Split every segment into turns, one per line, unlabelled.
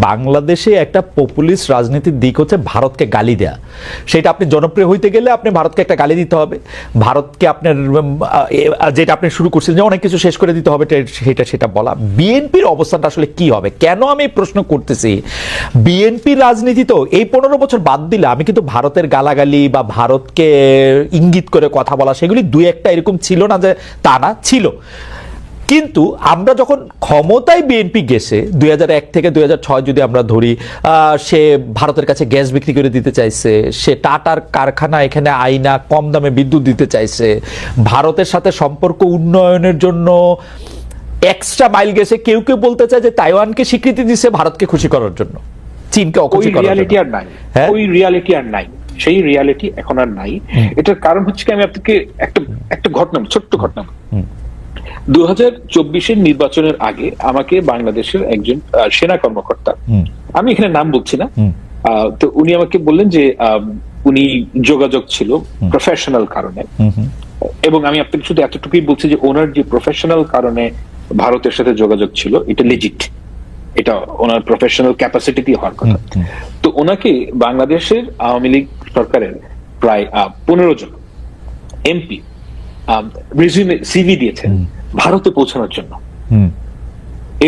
বাংলাদেশে একটা পপুলিস্ট রাজনীতির দিক হচ্ছে ভারতকে গালি দেয়া। সেটা আপনি জনপ্রিয় হইতে গেলে আপনি ভারতকে একটা গালি দিতে হবে, ভারতকে আপনার যেটা আপনি শুরু করছেন যে অনেক কিছু শেষ করে দিতে হবে সেটা বলা। বিএনপির অবস্থানটা আসলে কি হবে? কেন আমি প্রশ্ন করতেছি, বিএনপির রাজনীতি তো এই 15 বছর বাদ দিলে আমি কিন্তু ভারতের গালাগালি বা ভারতকে ইঙ্গিত করে কথা বলা সেগুলি দুই একটা এরকম ছিল না যে তা না, ছিল। কিন্তু আমরা যখন ক্ষমতায় বিএনপি গেছে 2001 থেকে 2006 যদি আমরা ধরি, সে ভারতের কাছে গ্যাস বিক্রি করে দিতে চাইছে, সে টাটার কারখানা এখানে আইনা কম দামে বিদ্যুৎ দিতে চাইছে, ভারতের সাথে সম্পর্ক উন্নয়নের জন্য এক্সট্রা মাইল গেছে। কেউ কেউ বলতে চায় যে তাইওয়ানকে স্বীকৃতি দিছে ভারতকে খুশি করার জন্য, চীনকে অখুশি করার জন্য।
ওই রিয়ালিটি আর নাই, সেই রিয়ালিটি এখন আর নাই। এটার কারণ হচ্ছে কি, আমি আপনাকে একটা ঘটনা, ছোট্ট ঘটনা। 2024-এর নির্বাচনের আগে আমাকে বাংলাদেশের একজন সেনা কর্মকর্তা, আমি এখানে নাম বলছি না, তো উনি আমাকে বললেন যে উনি যোগাযোগ ছিল প্রফেশনাল কারণে, এবং আমি আপনাকে শুধু এতটুকুই বলছি যে ওনার যে প্রফেশনাল কারণে ভারতের সাথে যোগাযোগ ছিল এটা লেজিট, এটা ওনার প্রফেশনাল ক্যাপাসিটি দিয়ে হওয়ার কথা। তো ওনাকে বাংলাদেশের আওয়ামী লীগ সরকারের প্রায় 15 জন এমপি রিজিউমে সিভি দিয়েছেন ভারতে পৌঁছানোর জন্য,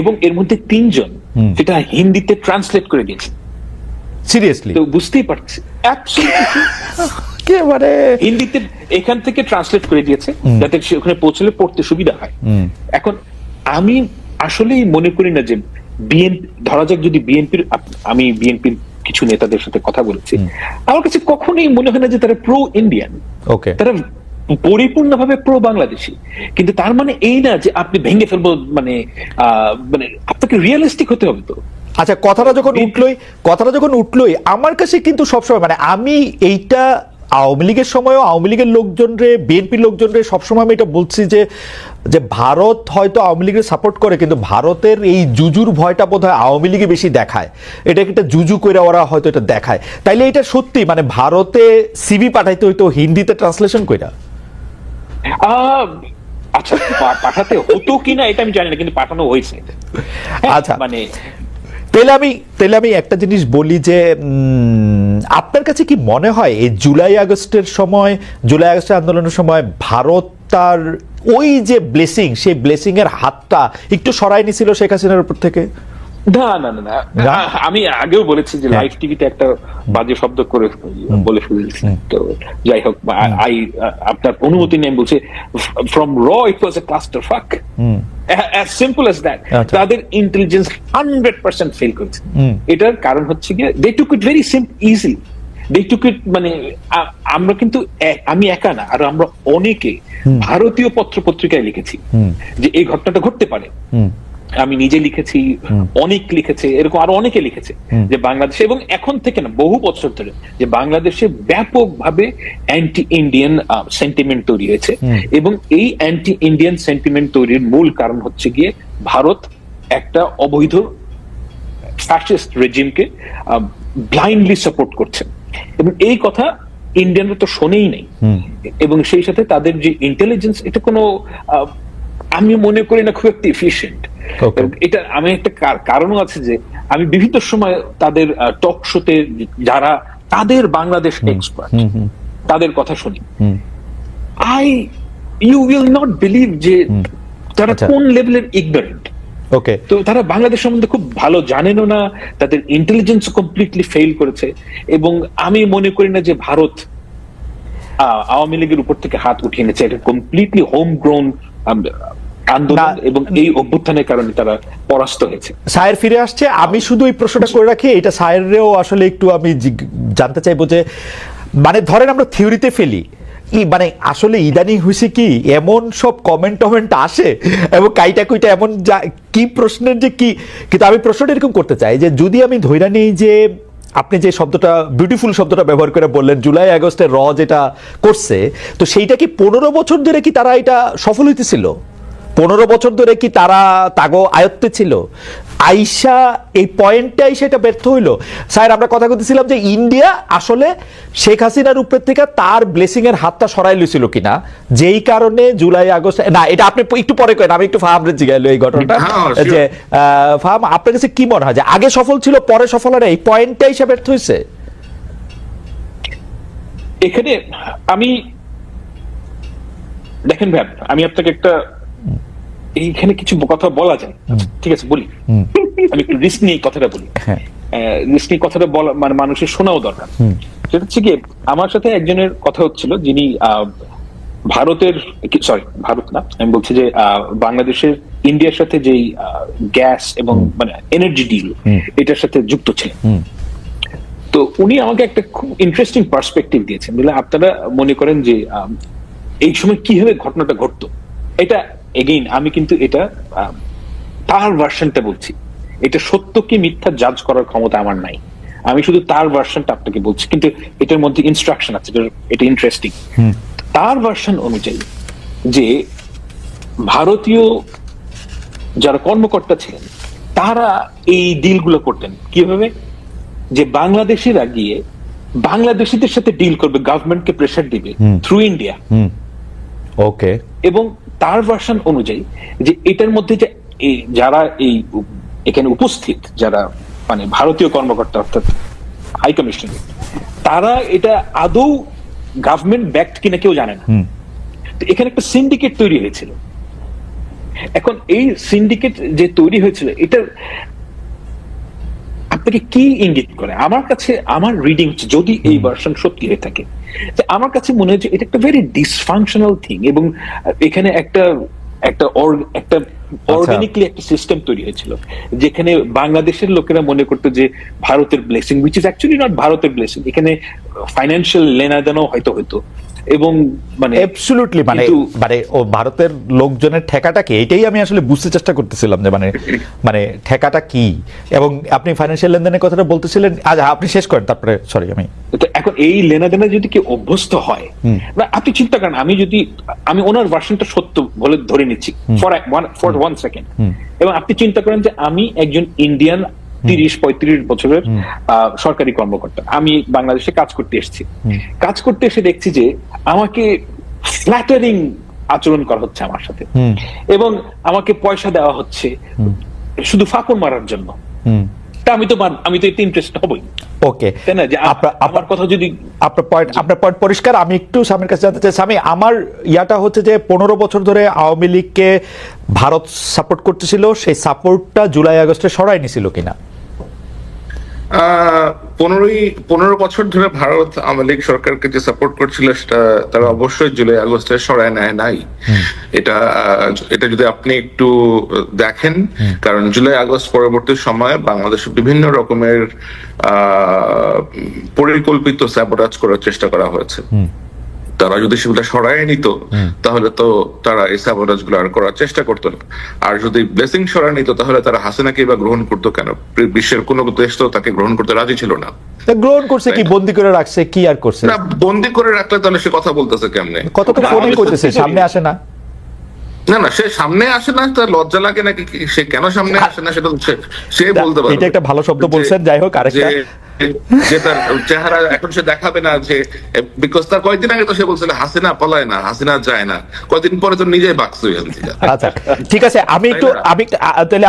এবং এর মধ্যে 3 জন সেটা হিন্দিতে ট্রান্সলেট করে দিয়েছেন।
সিরিয়াসলি?
তো বুঝতেই পারছি,
একেবারে
হিন্দিতে এখান থেকে ট্রান্সলেট করে দিয়েছে যাতে ওখানে পৌঁছলে পড়তে সুবিধা হয়। এখন আমি আসলেই মনে করি না যে বিএনপি, ধরা যাক যদি বিএনপির, আমি বিএনপির কিছু নেতাদের সাথে কথা বলেছি, আমার কাছে কখনোই মনে হয় না যে তারা প্রো ইন্ডিয়ান, তারা পরিপূর্ণভাবে প্রো বাংলাদেশী। কিন্তু তার মানে এই না যে আপনি ভেঙে ফেলবো, মানে আপনাকে রিয়েলিস্টিক হতে হবে। তো
আচ্ছা, কথাটা যখন উঠলোই আমার কাছে কিন্তু সবসময়, মানে আমি এইটা আওয়ামী লীগের সময়ও আওয়ামী লীগের লোকজনরে, বিএনপির লোকজনরে সবসময় আমি এটা বলছি যে ভারত হয়তো আওয়ামী লীগের সাপোর্ট করে, কিন্তু ভারতের এই জুজুর ভয়টা বোধহয় আওয়ামী লীগে বেশি দেখায়। এটা একটা জুজু করে ওরা হয়তো এটা দেখায়। তাইলে এটা সত্যি, মানে ভারতে সিভি পাঠাইতে হইতো হিন্দিতে ট্রান্সলেশন কইরা?
আচ্ছা, পাঠাতে হতো কিনা এটা আমি জানি না, কিন্তু পাঠানো হয়েছে।
আচ্ছা,
মানে
তাহলে আমি একটা জিনিস বলি যে আপনার কাছে কি মনে হয় এই জুলাই আগস্টের আন্দোলনের সময় ভারত তার ওই যে ব্লেসিং, সেই ব্লেসিং এর হাতটা একটু সরাই নিছিল শেখ হাসিনার উপর থেকে?
না, আমি আগেও বলেছি যে লাইভ টিভিতে একটা বাজে শব্দ করে বলে ফেলেছি। তো যাই হোক, আপনার অনুমতি নেই বলছে, ফ্রম র ইট ওয়াজ এ ক্লাস্টার ফাক, as simple as that. তাদের ইন্টেলিজেন্স 100% ফেল করেছে। এটার কারণ হচ্ছে গিয়ে they took it very easily. They took it, মানে আমরা কিন্তু, আমি একা না, আর আমরা অনেকে ভারতীয় পত্র পত্রিকায় লিখেছি যে এই ঘটনাটা ঘটতে পারে। আমি নিজে লিখেছি, অনেক লিখেছে, এরকম আরো অনেকে লিখেছে যে বাংলাদেশে, এবং এখন থেকে না, বহু বছর ধরে, যে বাংলাদেশে ব্যাপকভাবে অ্যান্টি ইন্ডিয়ান সেন্টিমেন্ট তৈরি হয়েছে। এবং এই অ্যান্টি ইন্ডিয়ান সেন্টিমেন্ট তৈরির মূল কারণ হচ্ছে গিয়ে ভারত একটা অবৈধ ফ্যাসিস্ট রেজিমকে ব্লাইন্ডলি সাপোর্ট করছে, এবং এই কথা ইন্ডিয়ানরা তো শোনেই নেই। এবং সেই সাথে তাদের যে ইন্টেলিজেন্স, এটা কোনো, আমি মনে করি না খুব একটা এফিশিয়েন্ট। এটা আমি একটা কারণও আছে যে আমি বিভিন্ন সময় তাদের টক শোতে যারা তাদের বাংলাদেশ এক্সপার্ট তাদের কথা শুনি, ইউ উইল নট বিলিভ যে তারা কোন লেভেলের ইগনোরেন্ট। তো তারা বাংলাদেশ সম্বন্ধে খুব ভালো জানেনও না, তাদের ইন্টেলিজেন্স কমপ্লিটলি ফেল করেছে। এবং আমি মনে করি না যে ভারত আওয়ামী লীগের উপর থেকে হাত উঠিয়ে নিয়েছে, এটা কমপ্লিটলি হোম গ্রোন আন্দোলন, এবং এই অভ্যুত্থানের কারণে তারা পরাস্ত হয়েছে।
সায়ের ফিরে আসছে, আমি শুধু এই প্রশ্নটা করে রাখি, এটা সায়েরও আসলে একটু আমি জানতে চাইবো যে, মানে ধরেন আমরা থিওরিতে ফেলি, মানে আসলে ইদানিং হয়েছে কি এমন সব কমেন্ট আসে এবং কাইটা কুইটা এমন কি প্রশ্নের যে কি। কিন্তু আমি প্রশ্নটা এরকম করতে চাই যে যদি আমি ধইরা নেই যে আপনি যে শব্দটা, বিউটিফুল শব্দটা ব্যবহার করে বললেন, জুলাই আগস্টের যেটা করছে, তো সেইটা কি 15 বছর ধরে কি তারা এটা সফল হইতেছিল? 15 বছর ধরে কি তারা তাগো আয়ত্তে ছিল? আইসা এই পয়েন্টে আইসা এটা ব্যর্থ হইলো। স্যার আমরা কথা বলতেছিলাম যে ইন্ডিয়া আসলে শেখ হাসিনার উপর থেকে তার ব্লেসিং এর হাতটা সরাই লইছিল কিনা, যেই কারণে জুলাই আগস্ট, না এটা আপনি একটু পরে করেন, আমি একটু ফাহামরে জিগাইলো এই ঘটনাটা যে ফাহাম আপনার কাছে কি মনে হয় যে আগে সফল ছিল পরে সফল হয়, এই পয়েন্টে আইসা ব্যর্থ হয়েছে?
এখানে আমি দেখেন ভাই, আমি আপনাকে একটা, এইখানে কিছু কথা বলা যায়, ঠিক আছে বলি, আমি একটু রিস্ক নিয়ে কথাটা বলি। রিস্ক নিয়ে কথাটা বলা মানে মানুষের শোনাও দরকার। সেটা হচ্ছে কি, আমার সাথে একজনের কথা হচ্ছিল যিনি ভারতের, সরি ভারত না, আমি বলছি যে বাংলাদেশের ইন্ডিয়ার সাথে যেই গ্যাস এবং মানে এনার্জি ডিল এটার সাথে যুক্ত ছিলেন। তো উনি আমাকে একটা খুব ইন্টারেস্টিং পার্সপেক্টিভ দিয়েছেন। বলে আপনারা মনে করেন যে এই সময় কিভাবে ঘটনাটা ঘটতো, এটা এগেইন আমি কিন্তু এটা তার ভার্সনটা বলছি, এটা সত্য কি মিথ্যা জাজ করার ক্ষমতা আমার নাই, আমি শুধু তার ভার্সনটা আপনাকে বলছি, কিন্তু এটার মধ্যে ইনস্ট্রাকশন আছে, এটা ইন্টারেস্টিং। তার ভার্সন অনুযায়ী যে ভারতীয় যারা কর্মকর্তা ছিলেন তারা এই ডিলগুলো করতেন কিভাবে, যে বাংলাদেশিরা গিয়ে বাংলাদেশিদের সাথে ডিল করবে, গভর্নমেন্টকে প্রেসার দিবে থ্রু ইন্ডিয়া।
ওকে।
এবং তার ভার্সন অনুযায়ী যে এটার মধ্যে যে যারা এই এখানে উপস্থিত যারা মানে ভারতীয় কর্মকর্তা অর্থাৎ হাই কমিশন, তারা এটা আদৌ গভর্নমেন্ট ব্যাকড কিনা কেউ জানে না। তো এখানে একটা সিন্ডিকেট তৈরি হয়েছিল। এখন এই সিন্ডিকেট যে তৈরি হয়েছিল এটা আপনাকে কি ইঙ্গিত করে? আমার কাছে আমার রিডিং হচ্ছে, যদি এই ভার্সন সত্যি হয়ে থাকে, আমার কাছে মনে হচ্ছে এটা একটা ভেরি ডিসফাংশনাল থিং, এবং এখানে একটা অর্গানিকলি একটা সিস্টেম তৈরি হয়েছিল যেখানে বাংলাদেশের লোকেরা মনে করতো যে ভারতের blessing, which is actually not ভারতের ব্লেসিং, এখানে ফাইন্যান্সিয়াল লেনাদেনও হয়তো হতো। এবং মানে
অ্যাবসলিউটলি মানে ও ভারতের লোকজনের ঠেকাটা কি, এটাই আমি আসলে বুঝতে চেষ্টা করতেছিলাম যে মানে ঠেকাটা কি। এবং আপনি ফাইন্যান্সিয়াল লেনদেনের কথাটা বলতেছিলেন, আজ আপনি শেষ করেন তারপরে, সরি আমি।
এখন এই লেনাদেনা যদি কেউ অভ্যস্ত হয়, আপনি চিন্তা করেন, আমি ওনার ভার্সনটা সত্য বলে ধরে নিচ্ছি ফর 1 সেকেন্ড, এবং আপনি চিন্তা করেন যে আমি একজন ইন্ডিয়ান 30-35 বছরের সরকারি কর্মকর্তা, আমি বাংলাদেশে কাজ করতে এসেছি, কাজ করতে এসে দেখছি যে আমাকে ফ্ল্যাটারিং আচরণ করা হচ্ছে আমার সাথে, এবং আমাকে পয়সা দেওয়া হচ্ছে শুধু ফাঁকড় মারার জন্য। তা আমি তো এতে ইন্টারেস্ট হবই।
ওকে,
তাই না? যে আপনার কথা যদি
আপনার পয়েন্ট পরিষ্কার। আমি একটু স্বামীর কাছে জানতে চাই, স্বামী আমার ইয়াটা হচ্ছে যে 15 বছর ধরে আওয়ামী লীগকে ভারত সাপোর্ট করতেছিল, সেই সাপোর্টটা জুলাই আগস্টে সরাই নিছিল কিনা?
15 বছর ধরে ভারত আওয়ামী লীগ সরকারকে যে সাপোর্ট করছিল সেটা তারা অবশ্যই জুলাই আগস্টে সরায় নেয় নাই। এটা যদি আপনি একটু দেখেন, কারণ জুলাই আগস্ট পরবর্তী সময়ে বাংলাদেশে বিভিন্ন রকমের পরিকল্পিত স্যাবোটাজ করার চেষ্টা করা হয়েছে। তারা যদি সেগুলো সরাই নিত তাহলে তো তারা এই স্যাবোটাজ গুলো আর করার চেষ্টা করতো না। আর যদি ব্লেসিং সরাই নিত তাহলে তারা হাসিনাকে বা গ্রহণ করতো কেন? বিশ্বের কোনো দেশ তো তাকে গ্রহণ করতে রাজি ছিল না।
গ্রহণ করছে কি, বন্দি করে রাখছে, কি আর করছে?
না, বন্দি করে রাখলে তাহলে সে কথা বলতেছে কেমনে?
কত তো ফোনই করতেছে, সামনে আসে না।
না সে সামনে আসে না, তার লজ্জা লাগে নাকি? সে কেন সামনে আসে না সেটা সে বলতে পারে।
এটা একটা ভালো শব্দ বলছেন। যাই হোক, আরেকটা
যে তার চেহারা এখন সে দেখাবে না, যে বিকজ তার কয়েকদিন আগে তো সে বলছিল হাসিনা পলায় না, হাসিনা যায় না, কয়েকদিন পরে তো নিজেই বাক্স হয়ে যাচ্ছে।
আচ্ছা ঠিক আছে, আমি তাহলে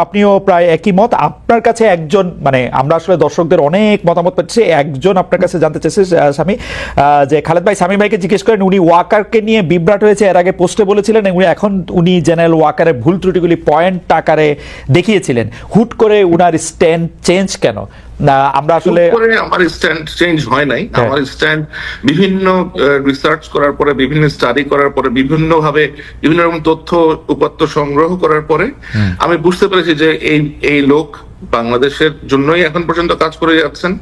আপনিও প্রায় একই মত। আপনার কাছে একজন, মানে আমরা আসলে দর্শকদের অনেক মতামত পাচ্ছি, একজন আপনার কাছে জানতে চাইছে স্বামী, যে খালেদ ভাই সামীম ভাইকে জিজ্ঞেস করেন, উনি ওয়াকারকে নিয়ে বিভ্রাট হয়েছে, এর আগে পোস্টে বলেছিলেন, এখন উনি জেনারেল ওয়াকারের ভুল ত্রুটিগুলি পয়েন্ট আকারে দেখিয়েছিলেন, হুট করে উনার স্ট্যান্ড চেঞ্জ কেন? না আমরা আসলে
আমার স্ট্যান্ড চেঞ্জ হয় নাই। আমার স্ট্যান্ড বিভিন্ন রিসার্চ করার পরে, বিভিন্ন স্টাডি করার পরে, বিভিন্ন রকম তথ্য উপাত্ত সংগ্রহ করার পরে আমি বুঝতে পেরেছি যে এই লোক বাংলাদেশের জন্যই এখন পর্যন্ত কাজ করে যাচ্ছেন।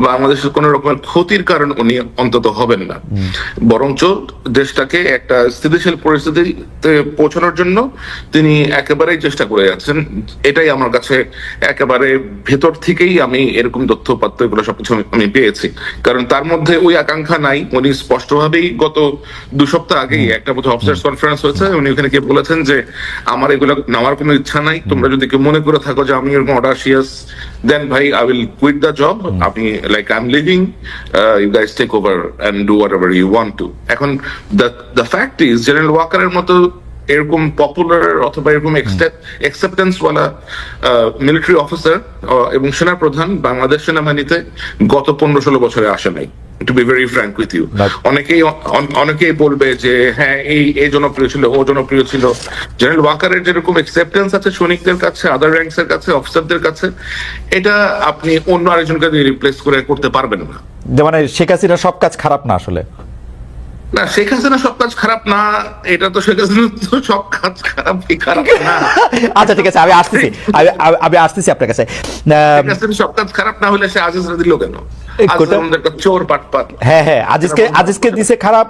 বাংলাদেশের কোন রকমের ক্ষতির কারণ উনি অন্তত হবেন না, বরঞ্চ দেশটাকে একটা স্থিতিশীল পরিস্থিতিতে পৌঁছানোর জন্য তিনি একেবারেই চেষ্টা করে যাচ্ছেন। এটাই আমার কাছে একেবারে ভেতর থেকেই আমি এরকম তথ্যপাত্র এগুলো সবকিছু আমি পেয়েছি, কারণ তার মধ্যে ওই আকাঙ্ক্ষা নাই। উনি স্পষ্টভাবেই গত 2 সপ্তাহ আগেই একটা বোধহয় অফিসার্স কনফারেন্স হয়েছে, উনি ওখানে গিয়ে বলেছেন যে আমার এগুলো নেওয়ার কোনো ইচ্ছা নাই, তোমরা যদি কেউ মনে করে থাকো যে আমি এরকম অডাসিয়াস, দেন ভাই I will quit the job, আমি like I am leaving, you guys take over and do whatever you want to. এখন দ্য ফ্যাক্ট ইজ জেনারেল ওয়াকারের মতো এরকম পপুলার অথবা এরকম অ্যাকসেপ্টেন্স ওয়ালা মিলিটারি অফিসার এবং সেনাপ্রধান বাংলাদেশ সেনাবাহিনীতে গত 15-16 বছরে আসে নাই, to be very frank with you. অনেকেই বলবে যে হ্যাঁ এই জনপ্রিয় ছিল, ও জনপ্রিয় ছিল। জেনারেল ওয়াকারের যেরকম অ্যাকসেপ্টেন্স আছে সৈনিকদের কাছে, আদার র্যাঙ্কস এর কাছে, অফিসারদের কাছে, এটা আপনি অন্য আরেকজনকে রিপ্লেস করতে পারবেন না।
মানে শেখ হাসিনা সব কাজ খারাপ না আসলে?
না, শেখ হাসিনা সব কাজ খারাপ না, এটা তো শেখ হাসিনা তো সব কাজ খারাপ না।
আচ্ছা ঠিক আছে, আমি আসতেছি আপনার কাছে।
শেখ হাসিনা সব কাজ খারাপ না হলে সে আজিজরা দিল কেন? আজিজ চোর পাটপাট।
হ্যাঁ, আজিজকে দিছে খারাপ,